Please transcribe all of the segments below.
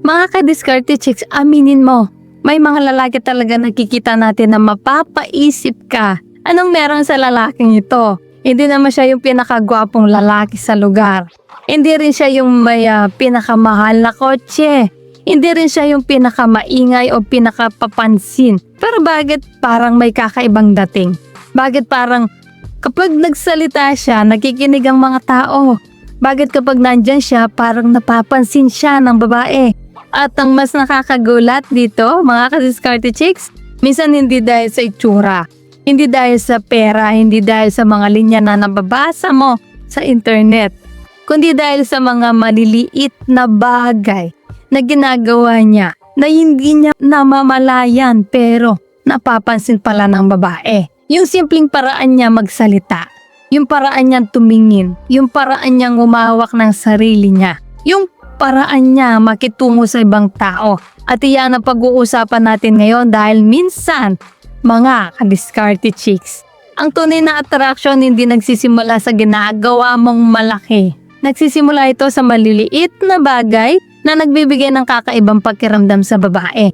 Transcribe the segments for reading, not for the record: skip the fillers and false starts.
Mga ka-diskarte chicks, aminin mo, may mga lalaki talaga nakikita natin na mapapaisip ka, anong meron sa lalaking ito? Hindi naman siya yung pinakagwapong lalaki sa lugar. Hindi rin siya yung may pinakamahal na kotse. Hindi rin siya yung pinakamaingay o pinakapapansin. Pero bakit parang may kakaibang dating? Bakit parang kapag nagsalita siya, nakikinig ang mga tao? Bakit kapag nandyan siya, parang napapansin siya ng babae? At ang mas nakakagulat dito, mga ka-diskarte chicks, minsan hindi dahil sa itsura, hindi dahil sa pera, hindi dahil sa mga linya na nababasa mo sa internet, kundi dahil sa mga maliliit na bagay na ginagawa niya na hindi niya namamalayan pero napapansin pala ng babae. Yung simpleng paraan niya magsalita, yung paraan niyang tumingin, yung paraan niyang umawak ng sarili niya, yung paraan niya makitungo sa ibang tao. At iyan ang pag-uusapan natin ngayon dahil minsan, mga ka-diskarte chicks, ang tunay na attraction hindi nagsisimula sa ginagawa mong malaki. Nagsisimula ito sa maliliit na bagay na nagbibigay ng kakaibang pakiramdam sa babae.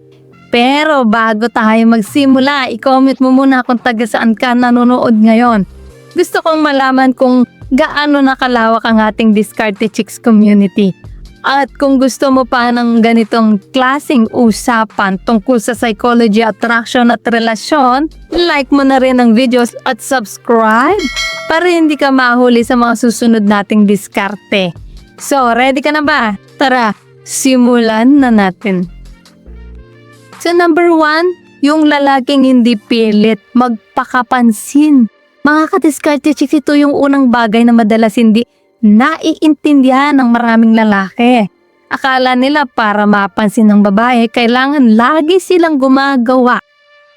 Pero bago tayo magsimula, i-comment mo muna kung taga saan ka nanonood ngayon. Gusto kong malaman kung gaano nakalawak ang ating Diskarte Chicks community. At kung gusto mo pa ng ganitong klaseng usapan tungkol sa psychology, attraction at relasyon, like mo na rin ang videos at subscribe para hindi ka mahuli sa mga susunod nating diskarte. So, ready ka na ba? Tara, simulan na natin. So, number 1, yung lalaking hindi pilit magpakapansin. Mga ka-diskarte chicks, ito yung unang bagay na madalas hindi naiintindihan ng maraming lalaki. Akala nila para mapansin ng babae, kailangan lagi silang gumagawa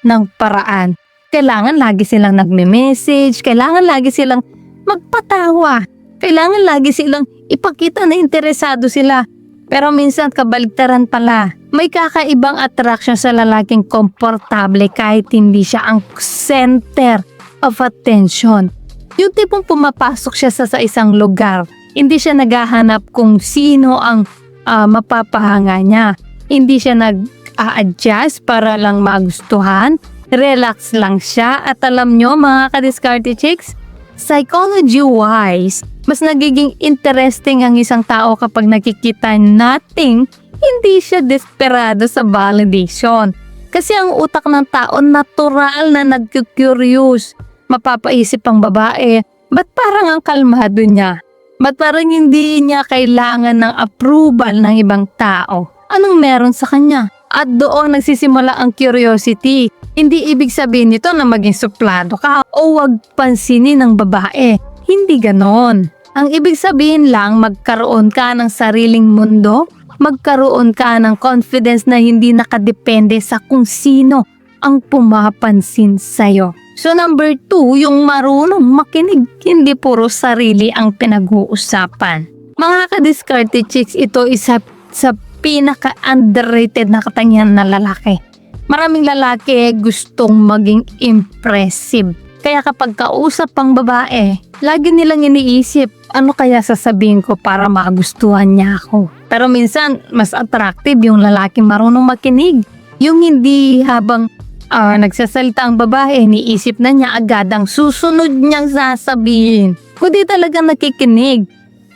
ng paraan. Kailangan lagi silang nagme-message, kailangan lagi silang magpatawa, kailangan lagi silang ipakita na interesado sila. Pero minsan kabaligtaran pala. May kakaibang attraction sa lalaking komportable kahit hindi siya ang center of attention. Yung tipong pumapasok siya sa isang lugar, hindi siya naghahanap kung sino ang mapapahanga niya. Hindi siya nag-a-adjust para lang magustuhan. Relax lang siya. At alam nyo mga ka-diskarte chicks, psychology-wise, mas nagiging interesting ang isang tao kapag nakikita nating hindi siya desperado sa validation. Kasi ang utak ng tao natural na nag-curious. Mapapaisip ang babae, ba't parang ang kalmado niya? Ba't parang hindi niya kailangan ng approval ng ibang tao? Anong meron sa kanya? At doon nagsisimula ang curiosity. Hindi ibig sabihin nito na maging suplado ka o wag pansinin ng babae. Hindi ganon. Ang ibig sabihin lang magkaroon ka ng sariling mundo, magkaroon ka ng confidence na hindi nakadepende sa kung sino ang pumapansin sa'yo. So number 2, yung marunong makinig, hindi puro sarili ang pinag-uusapan. Mga ka-diskarte chicks, ito isa sa pinaka-underrated na katangian na lalaki. Maraming lalaki gustong maging impressive. Kaya kapag kausap pang babae, lagi nilang iniisip, ano kaya sasabihin ko para magustuhan niya ako? Pero minsan, mas attractive yung lalaking marunong makinig. Yung hindi habang nagsasalita ang babae, niisip na niya agad ang susunod niyang sasabihin. Kundi talaga nakikinig,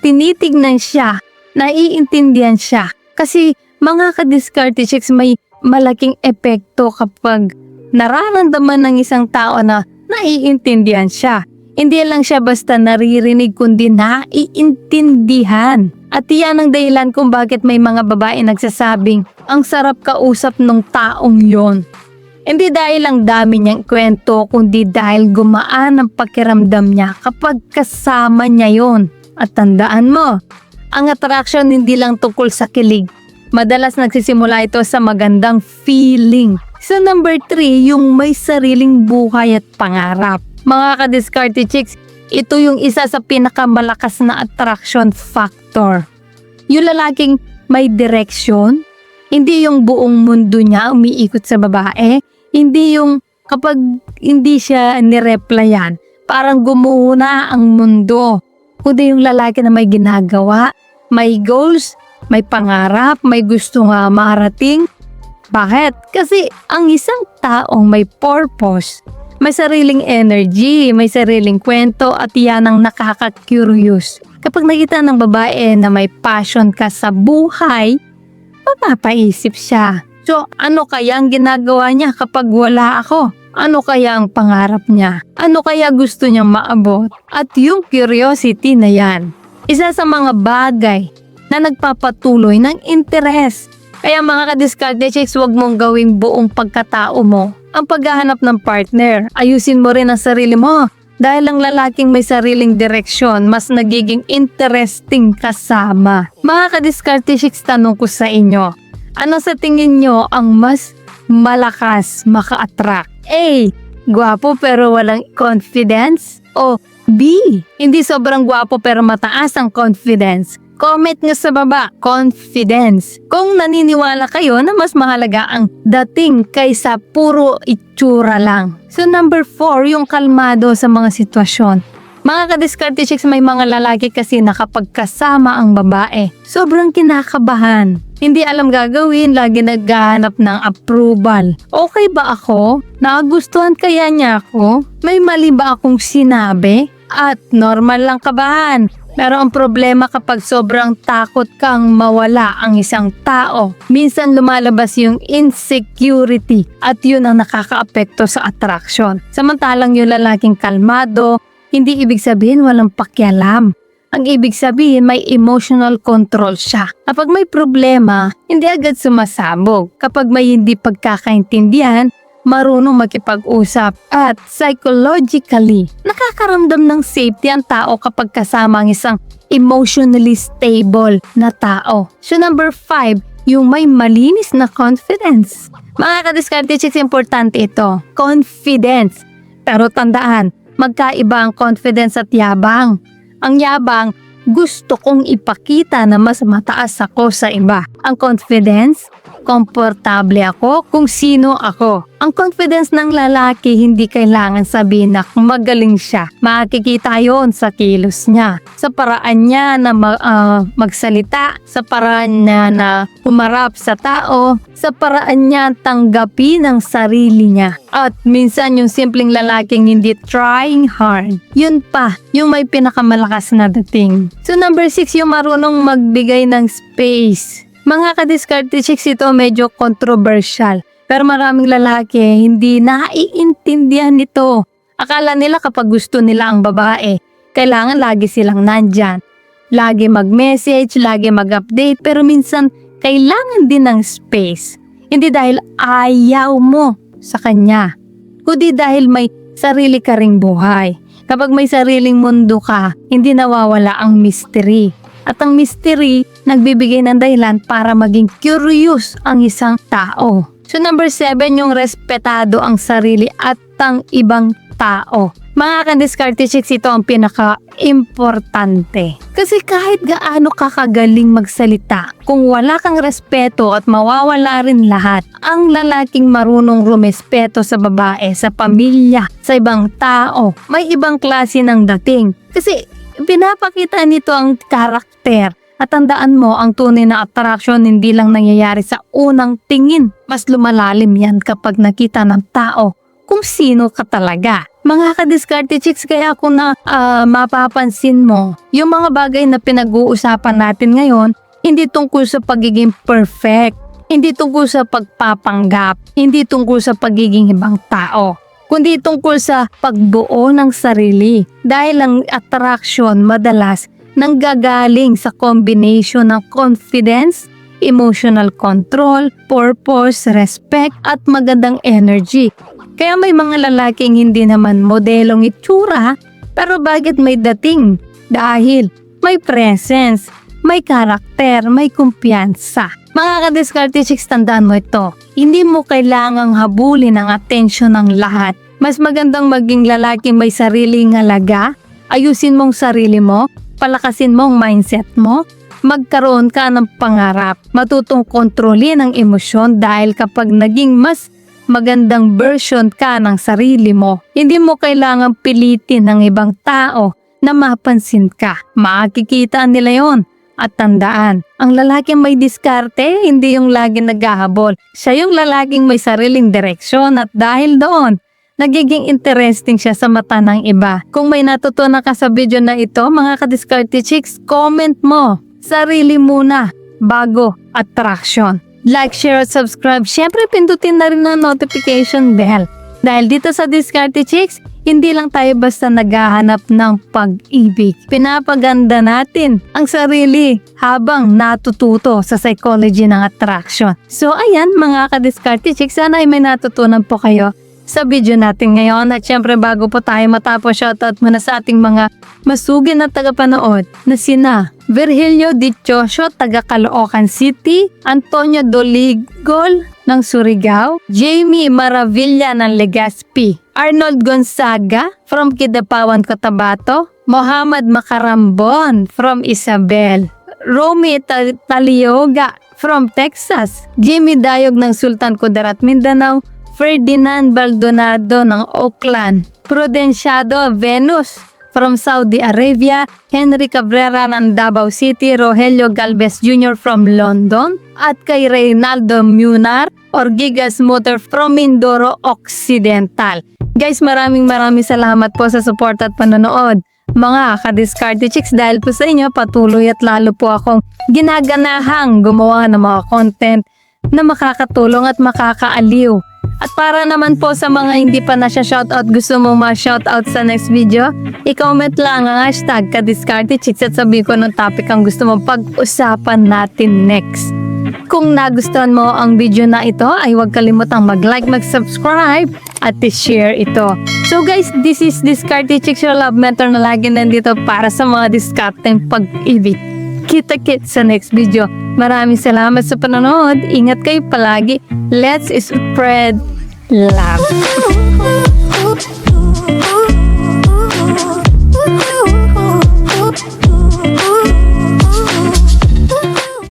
tinitignan siya, naiintindihan siya. Kasi mga ka-diskarte chicks, may malaking epekto kapag nararamdaman ng isang tao na naiintindihan siya. Hindi lang siya basta naririnig kundi naiintindihan. At iyan ang dahilan kung bakit may mga babae nagsasabing ang sarap kausap ng taong yon. Hindi dahil ang dami niyang kwento, kundi dahil gumaan ang pakiramdam niya kapag kasama niya yon. At tandaan mo, ang attraction hindi lang tungkol sa kilig. Madalas nagsisimula ito sa magandang feeling. Sa number 3, yung may sariling buhay at pangarap. Mga ka-diskarte chicks, ito yung isa sa pinakamalakas na attraction factor. Yung lalaking may direksyon, hindi yung buong mundo niya umiikot sa babae. Hindi yung kapag hindi siya nireplyan, parang gumuho na ang mundo. Kundi yung lalaki na may ginagawa, may goals, may pangarap, may gusto nga marating. Bakit? Kasi ang isang taong may purpose, may sariling energy, may sariling kwento at yan ang nakaka-curious. Kapag nakita ng babae na may passion ka sa buhay, mapapaisip siya. So, ano kaya ang ginagawa niya kapag wala ako? Ano kaya ang pangarap niya? Ano kaya gusto niyang maabot? At yung curiosity na yan, isa sa mga bagay na nagpapatuloy ng interes. Kaya mga ka-discarte chicks, huwag mong gawing buong pagkatao mo ang paghahanap ng partner. Ayusin mo rin ang sarili mo. Dahil ang lalaking may sariling direksyon, mas nagiging interesting kasama. Mga ka-discarte chicks, tanong ko sa inyo, ano sa tingin nyo ang mas malakas maka-attract? A. Gwapo pero walang confidence? O B. Hindi sobrang gwapo pero mataas ang confidence? Comment nga sa baba, confidence. Kung naniniwala kayo na mas mahalaga ang dating kaysa puro itsura lang. So number 4, yung kalmado sa mga sitwasyon. Mga ka-discarte chicks, may mga lalaki kasi na kapag kasama ang babae, sobrang kinakabahan. Hindi alam gagawin, lagi naghahanap ng approval. Okay ba ako? Nagustuhan kaya niya ako? May mali ba akong sinabi? At normal lang kabahan. Pero ang problema kapag sobrang takot kang mawala ang isang tao, minsan lumalabas yung insecurity at yun ang nakakaapekto sa attraction. Samantalang yung lalaking kalmado, hindi ibig sabihin walang pakialam. Ang ibig sabihin may emotional control siya. Kapag may problema, hindi agad sumasabog. Kapag may hindi pagkakaintindihan, marunong makipag-usap. At psychologically, nakakaramdam ng safety ang tao kapag kasama ang isang emotionally stable na tao. So number 5, yung may malinis na confidence. Mga ka-discarte chicks, importante ito. Confidence. Pero tandaan, magkaiba ang confidence at yabang. Ang yabang, gusto kong ipakita na mas mataas ako sa iba. Ang confidence, komportable ako kung sino ako. Ang confidence ng lalaki, hindi kailangan sabihin na magaling siya. Makikita yon sa kilos niya, sa paraan niya na magsalita, sa paraan niya na humarap sa tao, sa paraan niya tanggapin ang sarili niya. At minsan yung simpleng lalaking hindi trying hard, yun pa, yung may pinakamalakas na dating. So number 6, yung marunong magbigay ng space. Mga ka-discarte chicks, ito medyo controversial. Pero maraming lalaki hindi naiintindihan nito. Akala nila kapag gusto nila ang babae, kailangan lagi silang nandyan. Lagi mag-message, lagi mag-update, pero minsan kailangan din ng space. Hindi dahil ayaw mo sa kanya, kundi dahil may sarili ka ring buhay. Kapag may sariling mundo ka, hindi nawawala ang mystery. At ang mystery, nagbibigay ng dahilan para maging curious ang isang tao. So number 7, yung respetado ang sarili at ang ibang tao. Mga ka-discarte chicks, ito ang pinaka-importante. Kasi kahit gaano kakagaling magsalita, kung wala kang respeto at mawawala rin lahat, ang lalaking marunong rumespeto sa babae, sa pamilya, sa ibang tao, may ibang klase ng dating. Kasi pinapakita nito ang karakter. At tandaan mo, ang tunay na attraction hindi lang nangyayari sa unang tingin. Mas lumalalim yan kapag nakita ng tao kung sino ka talaga. Mga ka-discarte chicks, kaya kung mapapansin mo, yung mga bagay na pinag-uusapan natin ngayon, hindi tungkol sa pagiging perfect, hindi tungkol sa pagpapanggap, hindi tungkol sa pagiging ibang tao, kundi tungkol sa pagbuo ng sarili. Dahil ang attraction madalas nanggagaling sa combination ng confidence, emotional control, purpose, respect, at magandang energy. Kaya may mga lalaking hindi naman modelong itsura, pero bakit may dating? Dahil may presence, may karakter, may kumpiyansa. Mga ka-discarte chicks, tandaan mo ito. Hindi mo kailangang habulin ang atensyon ng lahat. Mas magandang maging lalaking may sariling halaga, ayusin mong sarili mo, palakasin mo ang mindset mo, magkaroon ka ng pangarap, matutong kontrolin ang emosyon dahil kapag naging mas magandang version ka ng sarili mo, hindi mo kailangang pilitin ng ibang tao na mapansin ka. Makikita nila yon At tandaan, ang lalaking may diskarte, hindi yung laging naghahabol. Siya yung lalaking may sariling direksyon at dahil doon, nagiging interesting siya sa mata ng iba. Kung may natutunan ka sa video na ito, mga kadiskarte chicks, comment mo. Sarili muna, bago attraction. Like, share at subscribe. Siyempre, pindutin na rin ang notification bell. Dahil dito sa Diskarte Chicks, hindi lang tayo basta naghahanap ng pag-ibig. Pinapaganda natin ang sarili habang natututo sa psychology ng attraction. So ayan mga ka-Diskarte Chicks, sana ay may natutunan po kayo sa video natin ngayon. At syempre bago po tayo matapos, shoutout muna sa ating mga masugid na tagapanood na sina Virgilio Dichosio, taga Caloocan City, Antonio Doligol ng Surigao, Jamie Maravilla ng Legazpi, Arnold Gonzaga from Kidapawan, Cotabato, Mohammed Macarambon from Isabel, Romy Talioga from Texas, Jimmy Dayog ng Sultan Kudarat, Mindanao, Ferdinand Baldonado ng Oakland, Prudenciado Venus from Saudi Arabia, Henry Cabrera ng Davao City, Rogelio Galvez Jr. from London, at kay Reynaldo Munar Orgigas Motor from Mindoro Occidental. Guys, maraming salamat po sa support at panonood. Mga ka-Diskarte Chicks, dahil po sa inyo, patuloy at lalo po akong ginaganahang gumawa ng mga content na makakatulong at makakaaliw. At para naman po sa mga hindi pa na siya shoutout, gusto mo ma-shoutout sa next video, i-comment lang ang hashtag ka-Diskarte Chicks at sabihin ko ng topic ang gusto mong pag-usapan natin next. Kung nagustuhan mo ang video na ito, ay huwag kalimutang mag-like, mag-subscribe at i-share ito. So guys, this is Diskarte Chicks, your love mentor na lagi nandito para sa mga diskarteng pag-ibig. Kita-kit sa next video. Maraming salamat sa panonood. Ingat kayo palagi. Let's spread love.